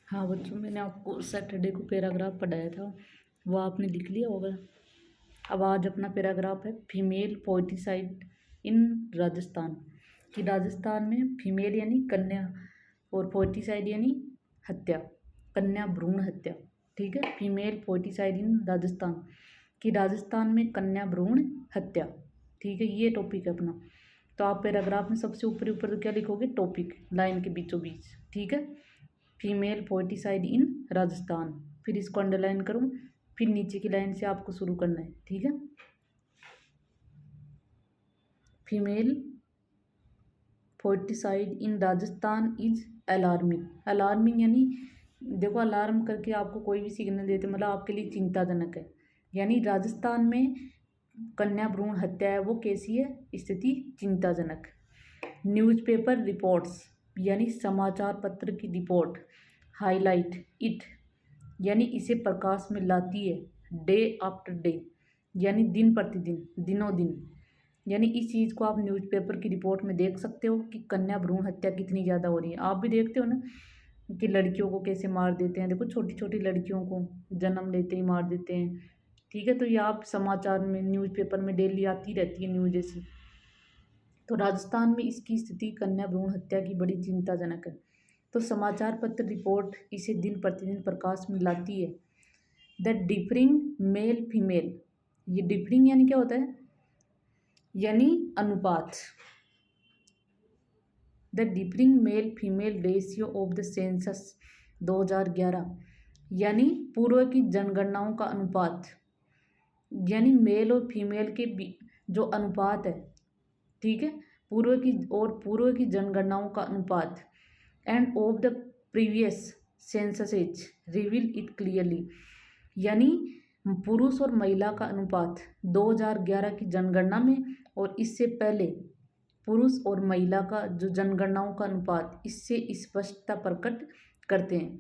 हाँ बच्चों, मैंने आपको सैटरडे को पैराग्राफ पढ़ाया था, वो आपने लिख लिया होगा। अब आज अपना पैराग्राफ है फीमेल पोइटिसाइड इन राजस्थान। कि राजस्थान में फीमेल यानी कन्या और पोइटिसाइड यानी हत्या, कन्या भ्रूण हत्या। ठीक है, फीमेल पोइटिसाइड इन राजस्थान, कि राजस्थान में कन्या भ्रूण हत्या। ठीक है, ये टॉपिक है अपना। तो आप पैराग्राफ में सबसे ऊपर ऊपर तो क्या लिखोगे, टॉपिक लाइन के बीचों बीच। ठीक है, फीमेल पोइटिसाइड इन राजस्थान, फिर इसको अंडरलाइन करूँ, फिर नीचे की लाइन से आपको शुरू करना है। ठीक है, female foeticide in Rajasthan is alarming. Alarming यानी देखो, अलार्म करके आपको कोई भी सिग्नल देते मतलब आपके लिए चिंताजनक है। यानी राजस्थान में कन्या भ्रूण हत्या है वो कैसी है, स्थिति चिंताजनक। न्यूज़पेपर रिपोर्ट्स यानी समाचार पत्र की रिपोर्ट, हाईलाइट इट यानी इसे प्रकाश में लाती है, डे आफ्टर डे यानी दिन प्रतिदिन, दिनों दिन। यानी इस चीज़ को आप न्यूज़पेपर की रिपोर्ट में देख सकते हो कि कन्या भ्रूण हत्या कितनी ज़्यादा हो रही है। आप भी देखते हो ना कि लड़कियों को कैसे मार देते हैं। देखो, छोटी छोटी लड़कियों को जन्म लेते ही मार देते हैं। ठीक है, तो ये आप समाचार में न्यूज़पेपर में डेली आती रहती है न्यूज़ ऐसी। तो राजस्थान में इसकी स्थिति कन्या भ्रूण हत्या की बड़ी चिंताजनक है। तो समाचार पत्र रिपोर्ट इसे दिन प्रतिदिन प्रकाश में लाती है। द डिफरिंग मेल फीमेल, ये डिफरिंग यानी क्या होता है, यानी अनुपात। The differing male female ratio of the census 2011 यानी पूर्व की जनगणनाओं का अनुपात, यानी मेल और फीमेल के जो अनुपात है। ठीक है, पूर्व की जनगणनाओं का अनुपात and of the previous censuses reveal it clearly, यानी पुरुष और महिला का अनुपात 2011 की जनगणना में और इससे पहले पुरुष और महिला का जो जनगणनाओं का अनुपात, इससे स्पष्टता प्रकट करते हैं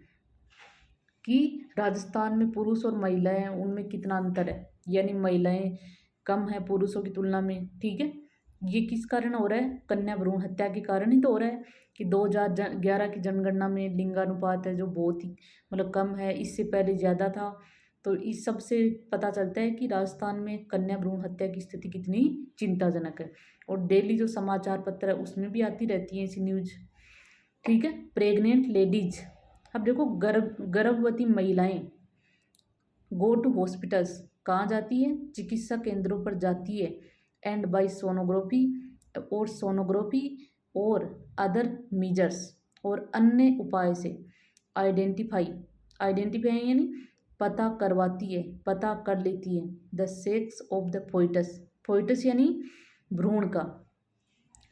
कि राजस्थान में पुरुष और महिलाएं हैं उनमें कितना अंतर है, यानी महिलाएं कम है पुरुषों की तुलना में। ठीक है, ये किस कारण हो रहा है, कन्या भ्रूण हत्या के कारण ही तो हो रहा है कि 2011 की जनगणना में लिंगानुपात है जो बहुत ही मतलब कम है, इससे पहले ज़्यादा था। तो इस सब से पता चलता है कि राजस्थान में कन्या भ्रूण हत्या की स्थिति कितनी चिंताजनक है। और डेली जो समाचार पत्र है उसमें भी आती रहती है ऐसी न्यूज। ठीक है, प्रेग्नेंट लेडीज, अब देखो गर्भवती महिलाएं गो टू हॉस्पिटल्स, कहाँ जाती है, चिकित्सा केंद्रों पर जाती है, एंड बाय सोनोग्राफी और अदर मीजर्स, और अन्य उपाय से आइडेंटिफाई यानी पता करवाती है, पता कर लेती है the sex of the foetus यानी भ्रूण का,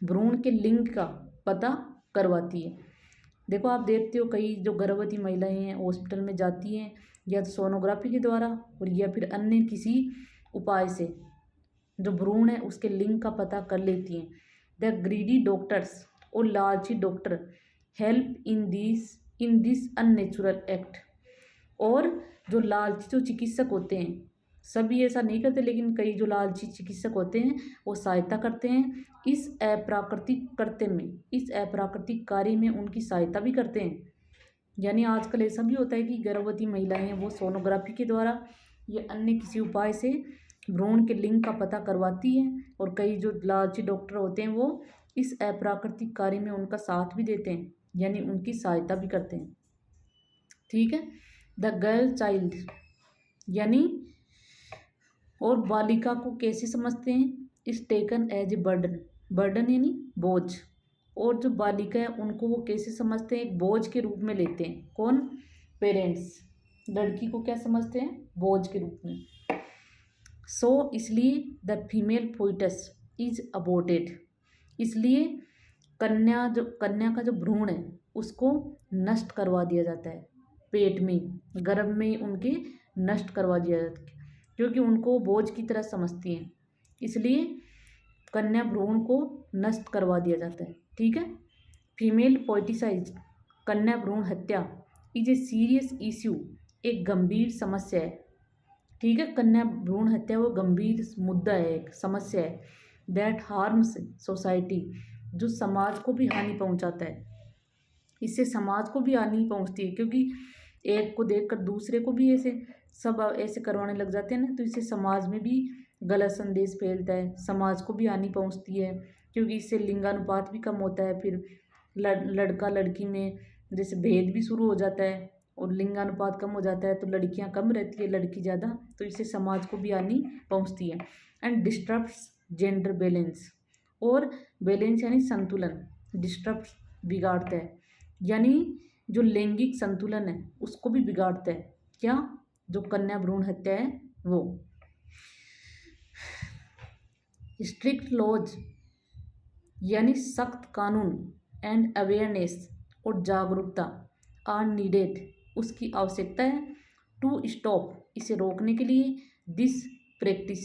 भ्रूण के लिंग का पता करवाती है। देखो, आप देखते हो कई जो गर्भवती महिलाएं हैं हॉस्पिटल में जाती हैं या तो सोनोग्राफी के द्वारा और या फिर अन्य किसी उपाय से जो भ्रूण है उसके लिंग का पता कर लेती हैं। द ग्रीडी डॉक्टर्स और लालची doctor help in this unnatural act, और जो लालची जो चिकित्सक होते हैं, सभी ऐसा नहीं करते लेकिन कई जो लालची चिकित्सक होते हैं वो सहायता करते हैं इस अप्राकृतिक कार्य में उनकी सहायता भी करते हैं। यानी आजकल ऐसा भी होता है कि गर्भवती महिलाएं वो सोनोग्राफी के द्वारा या अन्य किसी उपाय से भ्रूण के लिंग का पता करवाती हैं, और कई जो लालची डॉक्टर होते हैं वो इस अप्राकृतिक कार्य में उनका साथ भी देते हैं, यानी उनकी सहायता भी करते हैं। ठीक है, द गर्ल चाइल्ड यानी और बालिका को कैसे समझते हैं, is taken as a burden यानी बोझ, और जो बालिका है उनको वो कैसे समझते हैं, एक बोझ के रूप में लेते हैं। कौन, पेरेंट्स लड़की को क्या समझते हैं, बोझ के रूप में। सो इसलिए the female foetus is aborted, इसलिए कन्या का जो भ्रूण है उसको नष्ट करवा दिया जाता है, पेट में गर्भ में उनके नष्ट करवा दिया जाता है, क्योंकि उनको बोझ की तरह समझती हैं, इसलिए कन्या भ्रूण को नष्ट करवा दिया जाता है। ठीक है, फीमेल पोइटिसाइज कन्या भ्रूण हत्या इज ए सीरियस इश्यू, एक गंभीर समस्या है। ठीक है, कन्या भ्रूण हत्या वो गंभीर मुद्दा है, एक समस्या है। दैट हार्म्स सोसाइटी, जो समाज को भी हानि पहुंचाता है। इससे समाज को भी हानि पहुंचती है, क्योंकि एक को देखकर दूसरे को भी ऐसे सब ऐसे करवाने लग जाते हैं ना, तो इससे समाज में भी गलत संदेश फैलता है, समाज को भी हानि पहुंचती है, क्योंकि इससे लिंगानुपात भी कम होता है। फिर लड़का लड़की में जैसे भेद भी शुरू हो जाता है, और लिंगानुपात कम हो जाता है तो लड़कियां कम रहती है, लड़की ज़्यादा, तो इससे समाज को भी हानि पहुंचती है। एंड डिस्टर्ब्स जेंडर बैलेंस, और बैलेंस यानी संतुलन, डिस्टर्ब्स बिगाड़ता है, यानी जो लैंगिक संतुलन है उसको भी बिगाड़ता है। क्या? जो कन्या भ्रूण हत्या है वो। स्ट्रिक्ट लॉज यानी सख्त कानून एंड अवेयरनेस और जागरूकता आर नीडेड, उसकी आवश्यकता है। टू स्टॉप, इसे रोकने के लिए। दिस प्रैक्टिस,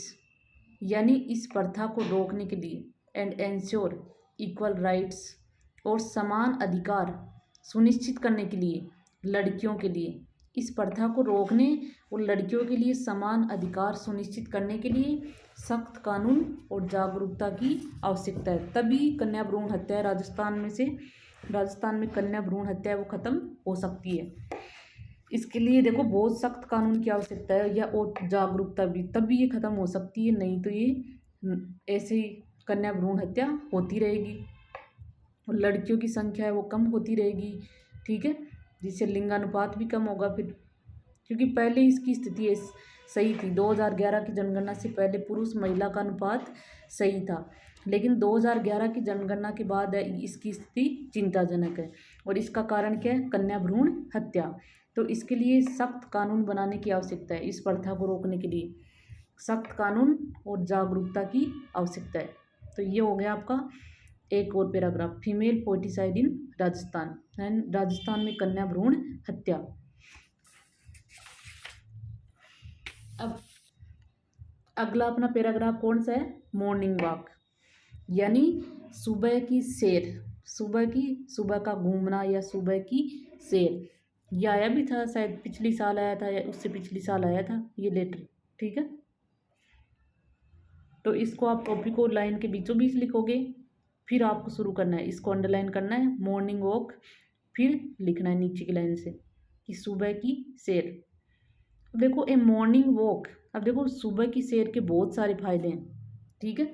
यानी इस प्रथा को रोकने के लिए। एंड एंश्योर इक्वल राइट्स, और समान अधिकार सुनिश्चित करने के लिए लड़कियों के लिए। इस प्रथा को रोकने और लड़कियों के लिए समान अधिकार सुनिश्चित करने के लिए सख्त कानून और जागरूकता की आवश्यकता है, तभी कन्या भ्रूण हत्या राजस्थान में कन्या भ्रूण हत्या वो खत्म हो सकती है। इसके लिए देखो बहुत सख्त कानून की आवश्यकता है, या और जागरूकता भी, तभी ये खत्म हो सकती है, नहीं तो ये ऐसे ही कन्या भ्रूण हत्या होती रहेगी और लड़कियों की संख्या है वो कम होती रहेगी। ठीक है, जिससे लिंगानुपात भी कम होगा फिर, क्योंकि पहले इसकी स्थिति सही थी। 2011 की जनगणना से पहले पुरुष महिला का अनुपात सही था, लेकिन 2011 की जनगणना के बाद इसकी स्थिति चिंताजनक है। और इसका कारण क्या है? कन्या भ्रूण हत्या। तो इसके लिए सख्त कानून बनाने की आवश्यकता है, इस प्रथा को रोकने के लिए सख्त कानून और जागरूकता की आवश्यकता है। तो ये हो गया आपका एक और paragraph, female foeticide in Rajasthan, and Rajasthan में कन्या भ्रूण हत्या। अब अगला अपना पैराग्राफ कौन सा है? मॉर्निंग वॉक, यानी सुबह की सैर, सुबह का घूमना या सुबह की सैर। ये आया भी था शायद, पिछली साल आया था या उससे पिछली साल आया था ये लेटर। ठीक है, तो इसको आप टॉपिक को लाइन के बीचों बीच लिखोगे, फिर आपको शुरू करना है, इसको अंडरलाइन करना है, मॉर्निंग वॉक, फिर लिखना है नीचे की लाइन से कि सुबह की सैर। देखो ए मॉर्निंग वॉक, अब देखो सुबह की सैर के बहुत सारे फायदे हैं। ठीक है,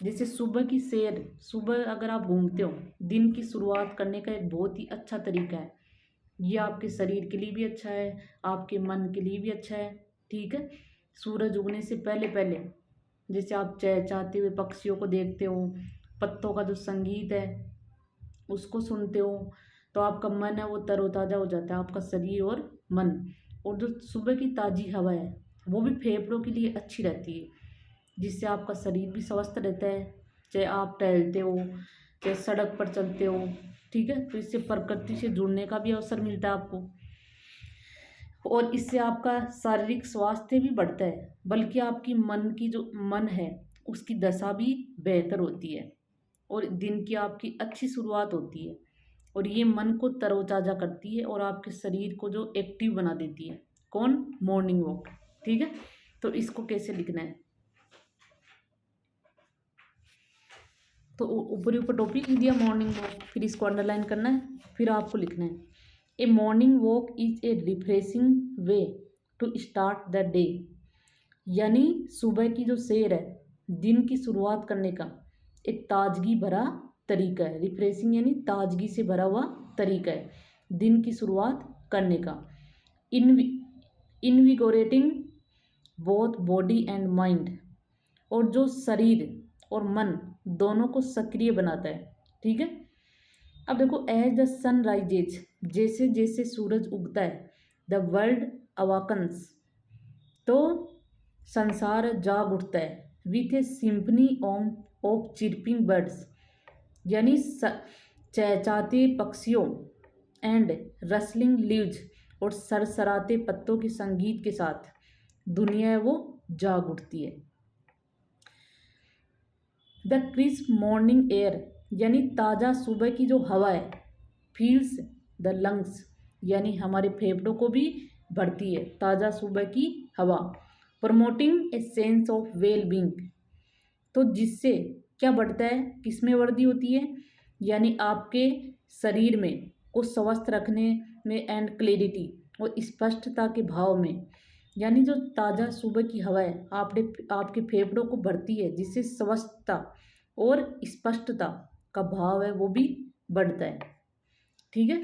जैसे सुबह की सैर, सुबह अगर आप घूमते हो, दिन की शुरुआत करने का एक बहुत ही अच्छा तरीका है। ये आपके शरीर के लिए भी अच्छा है, आपके मन के लिए भी अच्छा है। ठीक है, सूरज उगने से पहले पहले जैसे आप चहचहाते हुए पक्षियों को देखते हो, पत्तों का जो संगीत है उसको सुनते हो, तो आपका मन है वो तरोताज़ा हो जाता है, आपका शरीर और मन। और जो सुबह की ताज़ी हवा है वो भी फेफड़ों के लिए अच्छी रहती है, जिससे आपका शरीर भी स्वस्थ रहता है, चाहे आप टहलते हो चाहे सड़क पर चलते हो। ठीक है, तो इससे प्रकृति से जुड़ने का भी अवसर मिलता है आपको, और इससे आपका शारीरिक स्वास्थ्य भी बढ़ता है, बल्कि आपकी मन की जो मन है उसकी दशा भी बेहतर होती है, और दिन की आपकी अच्छी शुरुआत होती है, और ये मन को तरोताज़ा करती है और आपके शरीर को जो एक्टिव बना देती है। कौन? Morning walk. ठीक है, तो इसको कैसे लिखना है? तो ऊपर ऊपर टॉपिक लिख दिया मॉर्निंग वॉक, फिर इसको अंडरलाइन करना है, फिर आपको लिखना है a morning walk is a refreshing way to start the day, यानी सुबह की जो सैर है दिन की शुरुआत करने का एक ताजगी भरा तरीका है। रिफ्रेशिंग यानी ताजगी से भरा हुआ तरीका है दिन की शुरुआत करने का। इनविगोरेटिंग बोथ बॉडी एंड माइंड, और जो शरीर और मन दोनों को सक्रिय बनाता है। ठीक है, अब देखो एज द सन राइजेज, जैसे जैसे सूरज उगता है, द वर्ल्ड अवाकन्स, तो संसार जाग उठता है, with A symphony of chirping birds, यानी चहचहाते पक्षियों, एंड रसलिंग लीव्स, और सरसराते पत्तों के संगीत के साथ दुनिया है वो जाग उठती है। द क्रिस्प मॉर्निंग एयर, यानी ताज़ा सुबह की जो हवा है, फील्स द लंग्स, यानी हमारे फेफड़ों को भी भरती है ताज़ा सुबह की हवा। Promoting a sense of well being, तो जिससे क्या बढ़ता है, किसमें वृद्धि होती है, यानी आपके शरीर में को स्वस्थ रखने में एंड क्लैरिटी और स्पष्टता के भाव में, यानी जो ताज़ा सुबह की हवा है आपके फेफड़ों को भरती है, जिससे स्वस्थता और स्पष्टता का भाव है वो भी बढ़ता है। ठीक है।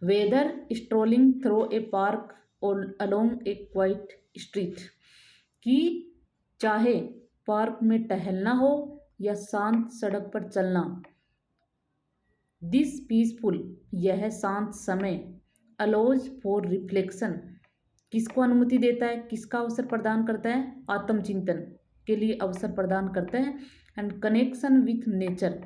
Whether strolling through a park or along a quiet street, कि चाहे पार्क में टहलना हो या शांत सड़क पर चलना, दिस पीसफुल, यह शांत समय, अलोज फॉर रिफ्लेक्शन, किसको अनुमति देता है, किसका अवसर प्रदान करता है, आत्मचिंतन के लिए अवसर प्रदान करता है, एंड कनेक्शन विथ नेचर।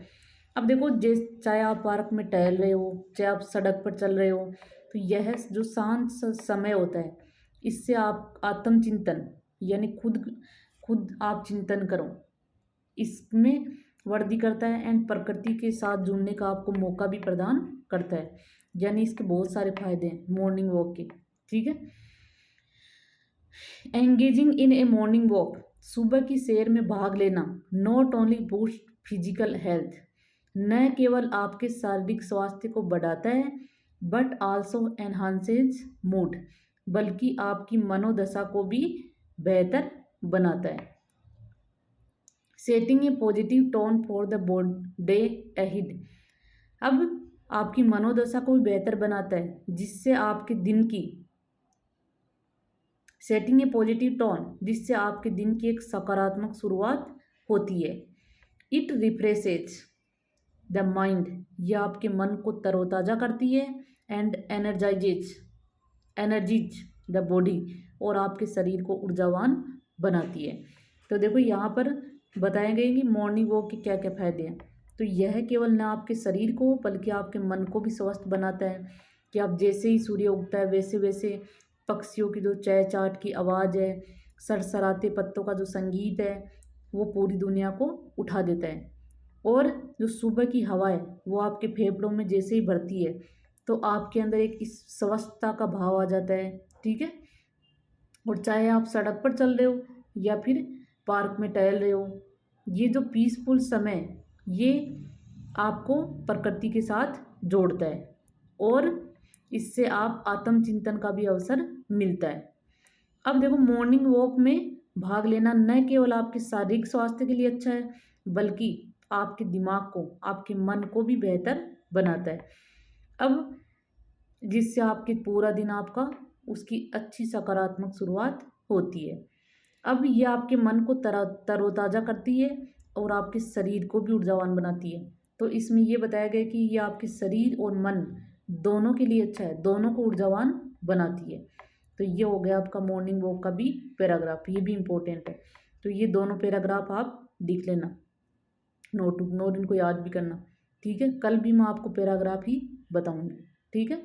अब देखो, चाहे आप पार्क में टहल रहे हो, चाहे आप सड़क पर चल रहे हो, तो यह जो शांत समय होता है, इससे आप आत्मचिंतन यानी खुद आप चिंतन करो, इसमें वृद्धि करता है एंड प्रकृति के साथ जुड़ने का आपको मौका भी प्रदान करता है। यानी इसके बहुत सारे फायदे हैं मॉर्निंग वॉक के। ठीक है। Engaging in A morning walk, सुबह की सैर में भाग लेना not only boost physical health, न केवल आपके शारीरिक स्वास्थ्य को बढ़ाता है बट आल्सो एनहांसेज मूड, बल्कि आपकी मनोदशा को भी बेहतर बनाता है। Setting A positive tone for the day ahead, अब आपकी मनोदशा को भी बेहतर बनाता है, जिससे आपके दिन की सेटिंग ए पॉजिटिव टोन, जिससे आपके दिन की एक सकारात्मक शुरुआत होती है। इट रिफ्रेशेज द माइंड, यह आपके मन को तरोताज़ा करती है, एंड एनर्जीज द बॉडी, और आपके शरीर को ऊर्जावान बनाती है। तो देखो यहाँ पर बताए गए कि मॉर्निंग वॉक के क्या क्या फायदे हैं। तो यह केवल न आपके शरीर को बल्कि आपके मन को भी स्वस्थ बनाता है, कि आप जैसे ही सूर्य उगता है वैसे वैसे पक्षियों की जो चहचहाट की आवाज़ है, सरसराते पत्तों का जो संगीत है, वो पूरी दुनिया को उठा देता है। और जो सुबह की हवा है वो आपके फेफड़ों में जैसे ही भरती है तो आपके अंदर एक इस स्वस्थता का भाव आ जाता है। ठीक है। और चाहे आप सड़क पर चल रहे हो या फिर पार्क में टहल रहे हो, ये जो पीसफुल समय ये आपको प्रकृति के साथ जोड़ता है, और इससे आप आत्मचिंतन का भी अवसर मिलता है। अब देखो, मॉर्निंग वॉक में भाग लेना न केवल आपके शारीरिक स्वास्थ्य के लिए अच्छा है बल्कि आपके दिमाग को, आपके मन को भी बेहतर बनाता है। अब जिससे आपके पूरा दिन आपका उसकी अच्छी सकारात्मक शुरुआत होती है। अब ये आपके मन को तरोताज़ा करती है और आपके शरीर को भी ऊर्जावान बनाती है। तो इसमें ये बताया गया कि ये आपके शरीर और मन दोनों के लिए अच्छा है, दोनों को ऊर्जावान बनाती है। तो ये हो गया आपका मॉर्निंग वॉक का भी पैराग्राफ, ये भी इम्पोर्टेंट है। तो ये दोनों पैराग्राफ आप लिख लेना, नोट इनको याद भी करना। ठीक है। कल भी मैं आपको पैराग्राफ ही बताऊंगी। ठीक है।